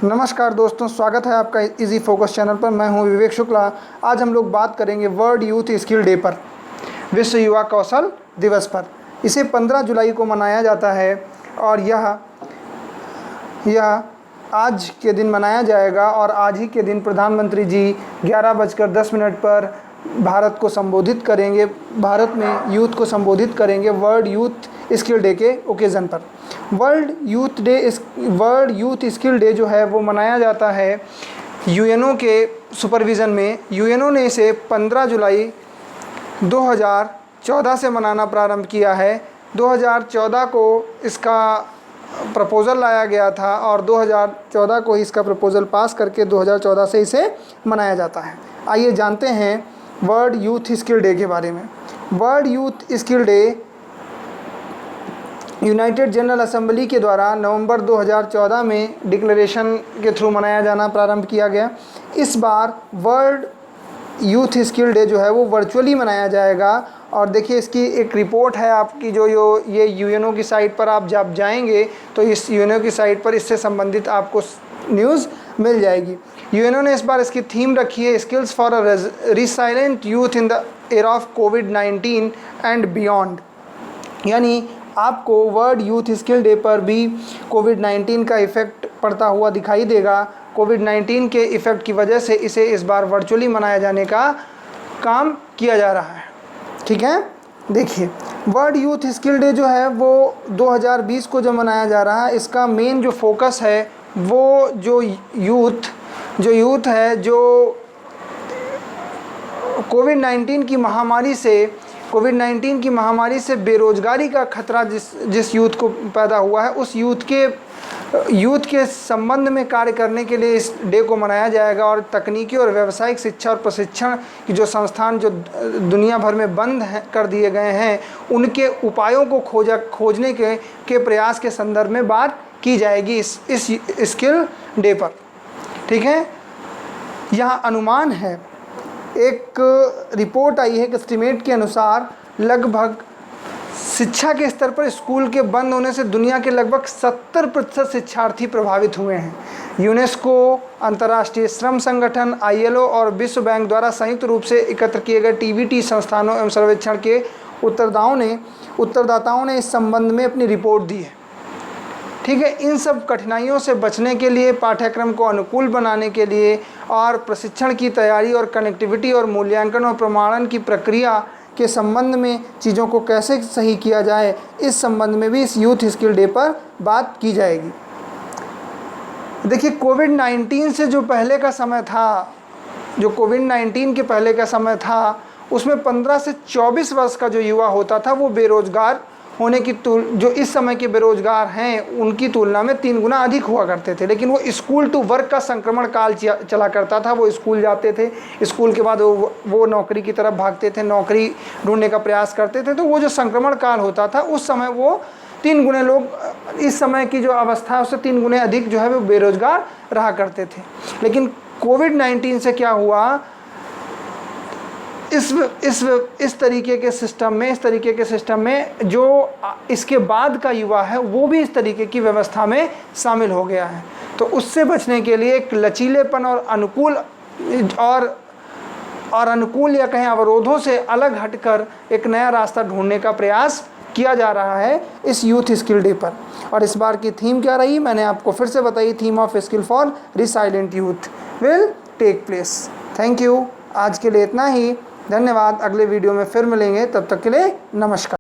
नमस्कार दोस्तों, स्वागत है आपका इजी फोकस चैनल पर। मैं हूं विवेक शुक्ला। आज हम लोग बात करेंगे वर्ल्ड यूथ स्किल डे पर, विश्व युवा कौशल दिवस पर। इसे 15 जुलाई को मनाया जाता है और यह आज के दिन मनाया जाएगा। और आज ही के दिन प्रधानमंत्री जी 11:10 पर भारत को संबोधित करेंगे, भारत में यूथ को संबोधित करेंगे वर्ल्ड यूथ स्किल डे के ओकेज़न पर। वर्ल्ड यूथ स्किल डे जो है वो मनाया जाता है यूएनओ के सुपरविज़न में। यूएनओ ने इसे 15 जुलाई 2014 से मनाना प्रारंभ किया है। 2014 को इसका प्रपोज़ल लाया गया था और 2014 को ही इसका प्रपोज़ल पास करके 2014 से इसे मनाया जाता है। आइए जानते हैं वर्ल्ड यूथ स्किल डे के बारे में। World youth skill day United general assembly के द्वारा नवंबर 2014 में डिक्लेरेशन के थ्रू मनाया जाना प्रारंभ किया गया। इस बार वर्ल्ड यूथ स्किल डे जो है वो वर्चुअली मनाया जाएगा। और देखिए, इसकी एक रिपोर्ट है आपकी जो ये यूएनओ की साइट पर आप जब जाएंगे तो इस यूएनओ की साइट पर इससे संबंधित आपको न्यूज़ मिल जाएगी। यूएनओ ने इस बार इसकी थीम रखी है skills for a resilient youth in the era of covid and beyond. यानी आपको वर्ल्ड यूथ स्किल डे पर भी कोविड-19 का इफ़ेक्ट पड़ता हुआ दिखाई देगा। कोविड-19 के इफ़ेक्ट की वजह से इसे इस बार वर्चुअली मनाए जाने का काम किया जा रहा है। ठीक है, देखिए वर्ल्ड यूथ स्किल डे जो है वो 2020 को जो मनाया जा रहा है, इसका मेन जो फोकस है वो जो यूथ है जो कोविड-19 की महामारी से बेरोज़गारी का खतरा जिस यूथ को पैदा हुआ है, उस यूथ के संबंध में कार्य करने के लिए इस डे को मनाया जाएगा। और तकनीकी और व्यावसायिक शिक्षा और प्रशिक्षण की जो संस्थान जो दुनिया भर में बंद कर दिए गए हैं, उनके उपायों को खोजने के प्रयास के संदर्भ में बात की जाएगी इस स्किल डे पर। ठीक है, यहाँ अनुमान है, एक रिपोर्ट आई है कि एस्टिमेट के अनुसार लगभग शिक्षा के स्तर पर स्कूल के बंद होने से दुनिया के लगभग 70% शिक्षार्थी प्रभावित हुए हैं। यूनेस्को, अंतर्राष्ट्रीय श्रम संगठन, ILO और विश्व बैंक द्वारा संयुक्त रूप से एकत्र किए गए TBT संस्थानों एवं सर्वेक्षण के उत्तरदाताओं ने इस संबंध में अपनी रिपोर्ट दी है। ठीक है, इन सब कठिनाइयों से बचने के लिए, पाठ्यक्रम को अनुकूल बनाने के लिए और प्रशिक्षण की तैयारी और कनेक्टिविटी और मूल्यांकन और प्रमाणन की प्रक्रिया के संबंध में चीज़ों को कैसे सही किया जाए, इस संबंध में भी इस यूथ स्किल डे पर बात की जाएगी। देखिए, कोविड-19 से जो पहले का समय था, जो कोविड-19 के पहले का समय था, उसमें 15 से 24 वर्ष का जो युवा होता था वो बेरोज़गार होने की जो इस समय के बेरोज़गार हैं उनकी तुलना में 3 गुना अधिक हुआ करते थे। लेकिन वो स्कूल टू वर्क का संक्रमण काल चला करता था। वो स्कूल जाते थे, स्कूल के बाद वो नौकरी की तरफ भागते थे, नौकरी ढूंढने का प्रयास करते थे। तो वो जो संक्रमण काल होता था उस समय वो 3 गुने लोग, इस समय की जो अवस्था है उससे 3 गुने अधिक जो है वो बेरोज़गार रहा करते थे। लेकिन कोविड-19 से क्या हुआ, इस तरीके के सिस्टम में जो इसके बाद का युवा है वो भी इस तरीके की व्यवस्था में शामिल हो गया है। तो उससे बचने के लिए एक लचीलेपन और अनुकूल या कहें अवरोधों से अलग हटकर एक नया रास्ता ढूंढने का प्रयास किया जा रहा है इस यूथ स्किल डे पर। और इस बार की थीम क्या रही, मैंने आपको फिर से बताई, theme of skill for resilient youth will take place. Thank you, आज के लिए इतना ही। धन्यवाद, अगले वीडियो में फिर मिलेंगे, तब तक के लिए नमस्कार।